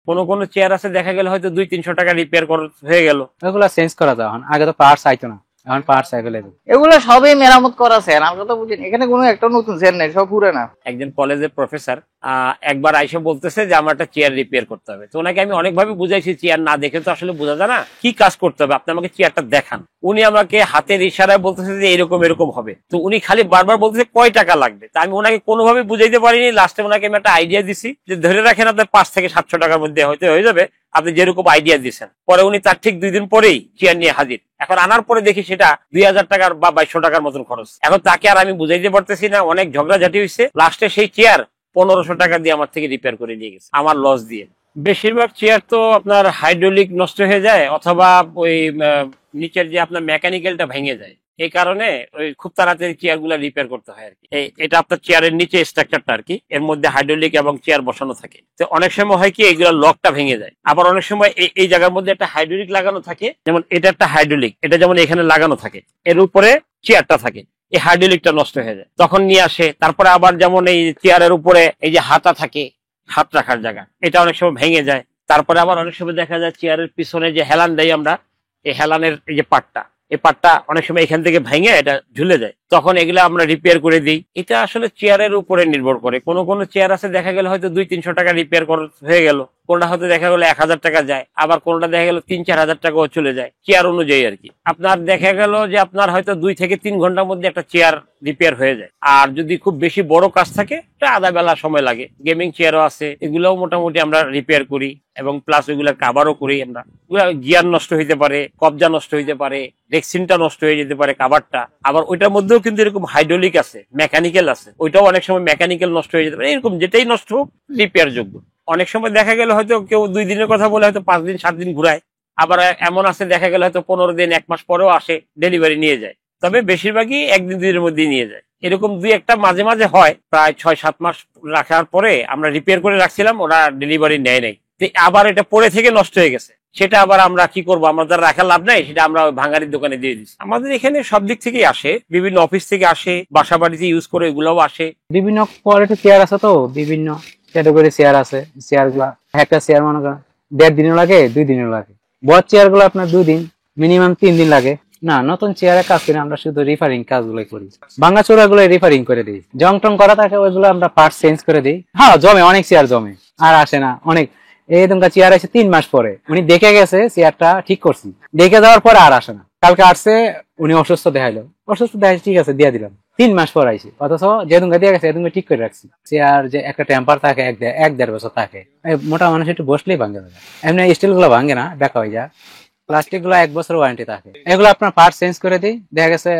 কোন কোন চেয়ার আছে দেখা গেল হয়তো 200-300 টাকা রিপেয়ার হয়ে গেল, ওগুলা চেঞ্জ করা যায়। আগে তো পার্টস আইতো না, এখন পার্টস অ্যাভেলেবল। এগুলো সবই মেরামত করা স্যার, আমার কথা বুঝেন, এখানে কোনো একটা নতুন চেয়ার নেই, সব পুরানা। একজন কলেজের প্রফেসর একবার আইসে বলতেছে যে আমার একটা চেয়ার রিপেয়ার করতে হবে। তো ওনাকে আমি অনেকভাবে বুঝাইছি, চেয়ার না দেখে তো আসলে বোঝা যায় না কি কাজ করতে হবে, আপনি আমাকে চেয়ারটা দেখান। উনি আমাকে হাতের ইশারায় বলতেছে যে এরকম এরকম হবে। তো উনি খালি বারবার বলতেছে কয় টাকা লাগবে। তা আমি ওনাকে কোনোভাবে বুঝাইতে পারিনি। লাস্টে ওনাকে আমি একটা আইডিয়া দিছি যে ধরে রাখেন আপনার 500 থেকে 700 টাকার মধ্যে হয়তো হয়ে যাবে, আপনি যেরকম আইডিয়া দিচ্ছেন। পরে উনি তার ঠিক 2 দিন পরেই চেয়ার নিয়ে হাজির। এখন আনার পরে দেখি সেটা 2000 টাকার বা 2200 টাকার মতন খরচ। এখন তাকে আর আমি বুঝাইতে পারতেছি না, অনেক ঝগড়াঝাটি হয়েছে। লাস্টে সেই চেয়ার 1500 টাকা দিয়ে আমার থেকে রিপেয়ার করে নিয়ে গেছে, আমার লস দিয়ে। বেশিরভাগ চেয়ার তো আপনার হাইড্রোলিক নষ্ট হয়ে যায়, অথবা ওই নিচের যে আপনার মেকানিক্যালটা ভেঙে যায়। এই কারণে ওই খুব তাড়াতাড়ি চেয়ার গুলা রিপেয়ার করতে হয় আর কি। এটা আপনার চেয়ারের নিচে স্ট্রাকচারটা আর কি, এর মধ্যে হাইড্রোলিক এবং চেয়ার বসানো থাকে। তো অনেক সময় হয় কি এগুলো লকটা ভেঙে যায়। আবার অনেক সময় এই জায়গার মধ্যে একটা হাইড্রোলিক লাগানো থাকে, যেমন এটা একটা হাইড্রোলিক, এটা যেমন এখানে লাগানো থাকে, এর উপরে চেয়ারটা থাকে, এই হাইড্রোলিকটা নষ্ট হয়ে যায়, তখন নিয়ে আসে। তারপরে আবার যেমন এই চেয়ারের উপরে এই যে হাতা থাকে, হাত রাখার জায়গা, এটা অনেক সময় ভেঙে যায়। তারপরে আবার অনেক সময় দেখা যায় চেয়ারের পিছনে যে হেলান দেয় আমরা, এই হেলানের এই যে পাটটা, এই পাটটা অনেক সময় এখান থেকে ভেঙে এটা ঝুলে যায়, তখন এগুলো আমরা রিপেয়ার করে দিই। এটা আসলে চেয়ারের উপরে নির্ভর করে। কোন কোন চেয়ার আছে দেখা গেল হয়তো 200-300 টাকা রিপেয়ার হয়ে গেল, কোনটা হয়তো দেখা গেল 1000 টাকা যায়, আবার কোনটা দেখা গেল 3-4 হাজার টাকাও চলে যায়, চেয়ার অনুযায়ী আর কি। আপনার দেখা গেল যে আপনার হয়তো 2 থেকে 3 ঘন্টার মধ্যে একটা চেয়ার রিপেয়ার হয়ে যায়। আর যদি খুব বেশি বড় কাজ থাকে এটা আধা বেলা সময় লাগে। গেমিং চেয়ারও আছে, এগুলোও মোটামুটি আমরা রিপেয়ার করি, এবং প্লাস ওইগুলা কাভারও করি আমরা। গিয়ার নষ্ট হইতে পারে, কবজা নষ্ট হইতে পারে, রেক্সিনটা নষ্ট হয়ে যেতে পারে, কাভারটা। আবার ওইটার মধ্যেও কিন্তু এরকম হাইড্রোলিক আছে, মেকানিক্যাল আছে, ওইটাও অনেক সময় মেকানিক্যাল নষ্ট হয়ে যেতে পারে। এরকম যেটাই নষ্ট হোক রিপেয়ার যোগ্য। অনেক সময় দেখা গেল হয়তো কেউ 2 দিনের কথা বলে হয়তো 5 দিন 7 দিন ঘুরায়। আবার এমন আছে দেখা গেল হয়তো 15 দিন 1 মাস পরেও আসে, ডেলিভারি নিয়ে যায়। তবে বেশিরভাগই 1-2 দিনের মধ্যেই নিয়ে যায়। এরকম 2-1টা মাঝে মাঝে হয়, প্রায় 6-7 মাস রাখার পরে আমরা রিপেয়ার করে রাখছিলাম, ওরা ডেলিভারি নেয় নাই, আবার এটা পরে থেকে নষ্ট হয়ে গেছে। সেটা আবার আমরা কি করবো, আমাদের রাখার লাভ নাই, সেটা আমরা ভাঙারির দোকানে দিয়ে দিচ্ছি। আমাদের এখানে সব দিক থেকেই আসে, বিভিন্ন অফিস থেকে আসে, বাসা বাড়িতে ইউজ করে এগুলোও আসে। বিভিন্ন কোয়ালিটির চেয়ার আছে, তো বিভিন্ন ক্যাটাগরি চেয়ার আছে। চেয়ার গুলা একটা চেয়ার মনে করেন 1.5 দিনও লাগে, 2 দিনও লাগে। বড় চেয়ার গুলো আপনার 2 দিন, মিনিমাম 3 দিন লাগে। না, নতুন চেয়ারের কাজ করে আমরা শুধু রিফারিং কাজগুলো করি, ভাঙা চোরা গুলো রিফারিং করে দিই। জং টং করা থাকে ওইগুলো আমরা পার্ট চেঞ্জ করে দিই। হ্যাঁ, জমে, অনেক চেয়ার জমে, আর আসে না। অনেক এই তোমার চেয়ার আছে 3 মাস পরে, উনি দেখে গেছে চেয়ারটা ঠিক করছি, দেখে যাওয়ার পরে আর আসে না। কালকে আসছে, উনি অসুস্থ দেখাইলো, অসুস্থ দেখাইছে, ঠিক আছে দিয়ে দিলাম, 3 মাস পর আইসি, অথচ যেদিনকে দিয়ে গেছে এদিনকে ঠিক করে রাখছি। চেয়ার যে একটা টেম্পার থাকে 1-1.5 বছর থাকে, মোটা মানুষ একটু বসলেই ভাঙে যাবে। এমনি স্টিল গুলো ভাঙে না, বেকা হয়ে যায়। প্লাস্টিক গুলো 1 বছর ওয়ারেন্টি থাকে। এগুলো আপনার পার্ট চেঞ্জ করে দিই, দেখা গেছে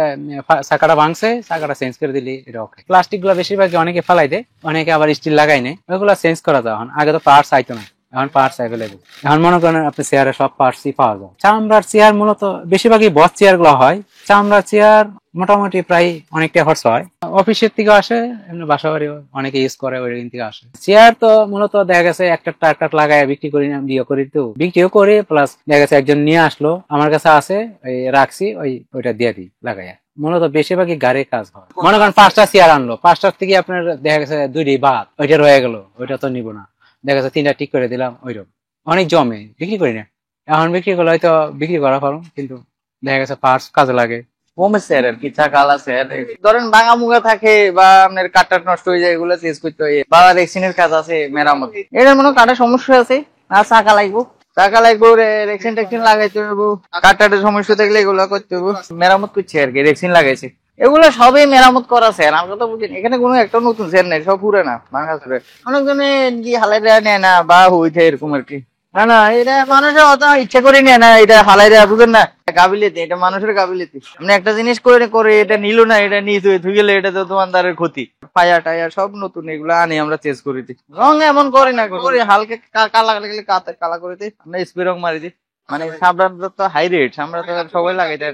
চাকাটা ভাঙছে, চাকাটা চেঞ্জ করে দিলি এটা ওকে। প্লাস্টিক গুলো বেশিরভাগ অনেকে ফেলাই দেয়, অনেকে আবার স্টিল লাগাই নেই, ওইগুলো চেঞ্জ করা যায়। আগে তো পার্টস আইতো না, এখন পার্টস অ্যাভেলেবল। এখন মনে করেন আপনি চেয়ারে সব পার্টসই পাওয়া যায়। চামড়ার চেয়ার মূলত বেশিরভাগই বস চেয়ার গুলো হয়। চামড়ার চেয়ার মোটামুটি প্রায় অনেকটা খরচ হয়, অফিসের থেকে আসে, এমনি বাসা বাড়ি অনেকে ইউজ করে, ওই থেকে আসে। চেয়ার তো মূলত দেখা গেছে একটা টাকা লাগায় বিক্রি করি না, বিয়ে করি, তো বিক্রিও করি, প্লাস দেখা গেছে একজন নিয়ে আসলো, আমার কাছে আছে, রাখছি, ওইটা দিয়ে দিই লাগাইয়া। মূলত বেশিরভাগই গাড়ির কাজ হয়। মনে করেন 5টা চেয়ার আনলো, 5টার থেকে আপনার দেখা গেছে 2টি বাদ, ওইটা রয়ে গেল, ওইটা তো নিবো না, দেখা গেছে 3টা ঠিক করে দিলাম, ওইরকম অনেক জমে, বিক্রি করি না। এখন বিক্রি করলে হয়তো বিক্রি করা পারো, কিন্তু দেখা গেছে পার্টস কাজে লাগে। কমে স্যার আর কি, চাকালা স্যার ধরেন ভাঙা মুগা থাকে বা আপনার কাঠটা নষ্ট হয়ে যায়, এগুলো চেঞ্জ করতে হয়, বা রেক্সিনের কাজ আছে, মেরামত, এটার মনে কাঠের সমস্যা আছে, আর চাকা লাগবো, রেক্সিন টেক্সিন লাগাইতে হবো, কাঠটার সমস্যা থাকলে এগুলো করতে হবো, মেরামত করছে আর কি, রেক্সিন লাগাইছে, এগুলো সবই মেরামত করা স্যার, আমার কথা বুঝেন, এখানে কোনো একটা নতুন স্যার নেই, সব পুরানা ভাঙা চুরে। অনেকজনে কি হালাই নেয় না বা হইতে এরকম আর কি। না না, এটা মানুষের অত ইচ্ছা করে নেয় না, এটা হালাই দেয় বুঝেন না, গাবিলিতে, এটা মানুষের গাবিলিতে। আপনি একটা জিনিস করে করে এটা নিল না, এটা নিয়ে ধুয়ে গেলে এটা তো দোকানদারের ক্ষতি। ফায়ার টায়ার সব নতুন, এগুলো আনি আমরা চেঞ্জ করে দিই। রং এমন করে না, করে হালকা কালা লাগলে কালা করে দিই, আমরা স্প্রে রং মারি দিই। মানে সাবধান তো হাই রেট, আমরা তো সবাই লাগাই দেয়।